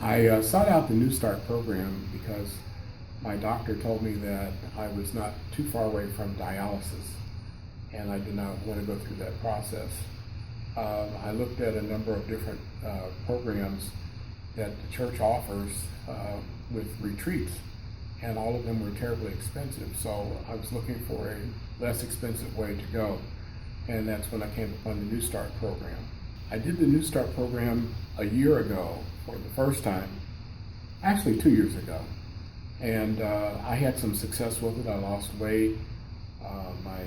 I sought out the NewStart program because my doctor told me that I was not too far away from dialysis, and I did not want to go through that process. I looked at a number of different programs that the church offers with retreats, and all of them were terribly expensive. So I was looking for a less expensive way to go, and that's when I came upon the NewStart program. I did the NewStart program a year ago for the first time, actually 2 years ago, and I had some success with it. I lost weight, my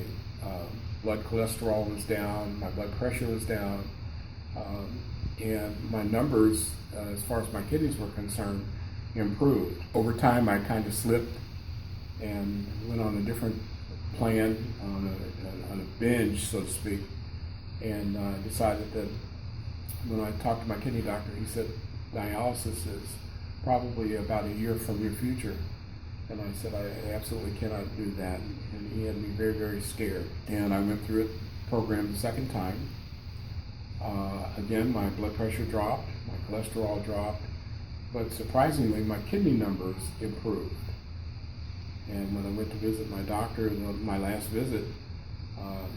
blood cholesterol was down, my blood pressure was down, and my numbers, as far as my kidneys were concerned, improved. Over time, I kind of slipped and went on a different plan, on a binge, so to speak, and decided that when I talked to my kidney doctor, he said dialysis is probably about a year from your future. And I said, I absolutely cannot do that. And he had me very, very scared. And I went through the program the second time. Again, my blood pressure dropped, my cholesterol dropped, but surprisingly, my kidney numbers improved. And when I went to visit my doctor, my last visit,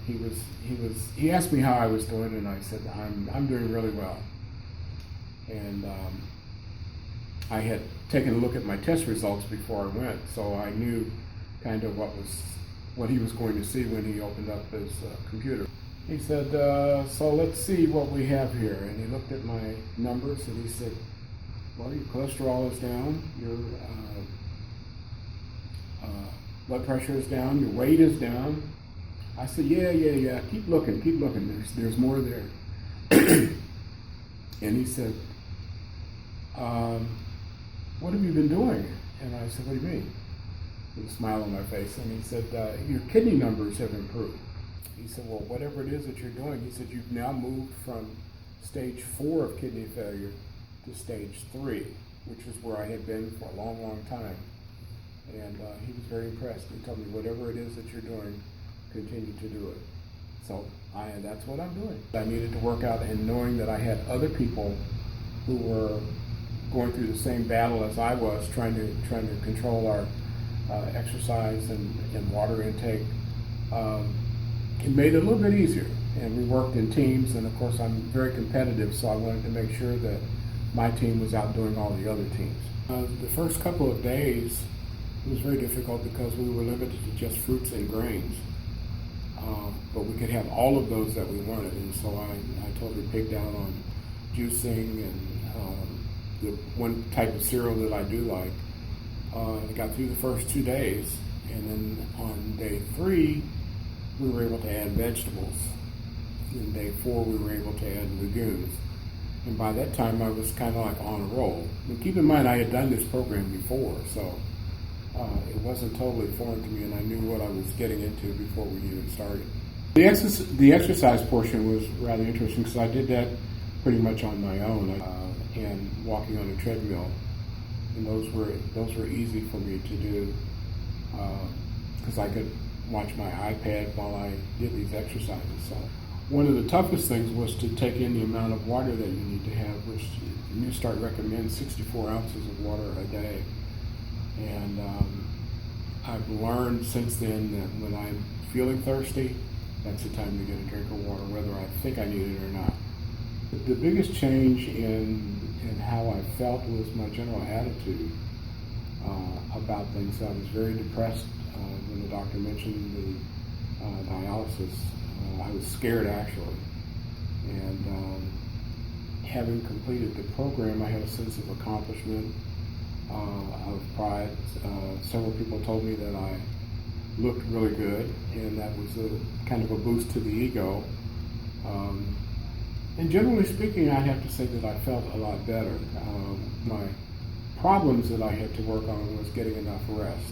he asked me how I was doing, and I said, I'm doing really well. And I had taken a look at my test results before I went, so I knew kind of what he was going to see when he opened up his computer. He said, so let's see what we have here. And he looked at my numbers and he said, well, your cholesterol is down, your blood pressure is down, your weight is down. I said, yeah, keep looking, there's more there. And he said, what have you been doing? And I said, what do you mean? With a smile on my face. And he said, your kidney numbers have improved. He said, well, whatever it is that you're doing, he said, you've now moved from stage 4 of kidney failure to stage 3, which is where I had been for a long, long time. And he was very impressed. He told me, whatever it is that you're doing, continue to do it. So that's what I'm doing. I needed to work out, and knowing that I had other people who were going through the same battle as I was, trying to control our exercise and water intake, it made it a little bit easier. And we worked in teams, and of course I'm very competitive, so I wanted to make sure that my team was outdoing all the other teams. The first couple of days, it was very difficult because we were limited to just fruits and grains. But we could have all of those that we wanted, and so I totally pigged out on juicing and the one type of cereal that I do like. I got through the first 2 days, and then on day 3, we were able to add vegetables. And day 4, we were able to add legumes. And by that time, I was kind of like on a roll. And keep in mind, I had done this program before, so it wasn't totally foreign to me, and I knew what I was getting into before we even started. The exercise portion was rather interesting because I did that pretty much on my own, and walking on a treadmill, and those were easy for me to do because I could watch my iPad while I did these exercises. So one of the toughest things was to take in the amount of water that you need to have, which NewStart recommends 64 ounces of water a day. And I've learned since then that when I'm feeling thirsty, that's the time to get a drink of water, whether I think I need it or not. The biggest change in how I felt was my general attitude about things. I was very depressed when the doctor mentioned the dialysis. I was scared, actually. And having completed the program, I had a sense of accomplishment, of pride. Several people told me that I looked really good, and that was kind of a boost to the ego. And generally speaking, I'd have to say that I felt a lot better. My problems that I had to work on was getting enough rest.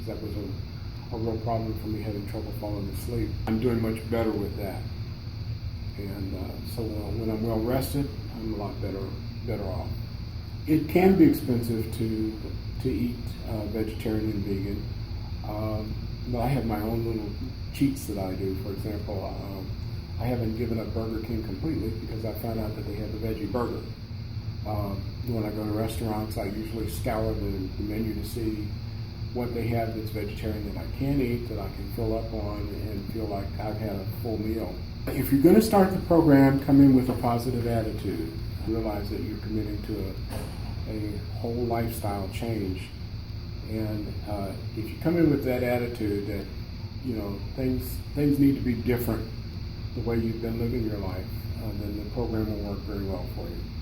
That was a real problem for me, having trouble falling asleep. I'm doing much better with that. And so when I'm well rested, I'm a lot better off. It can be expensive to eat vegetarian and vegan, but I have my own little cheats that I do. For example, I haven't given up Burger King completely because I found out that they have a veggie burger. When I go to restaurants, I usually scour the menu to see what they have that's vegetarian that I can eat, that I can fill up on and feel like I've had a full meal. If you're going to start the program, come in with a positive attitude. Realize that you're committing to a whole lifestyle change. And if you come in with that attitude that, you know, things need to be different the way you've been living your life, then the program will work very well for you.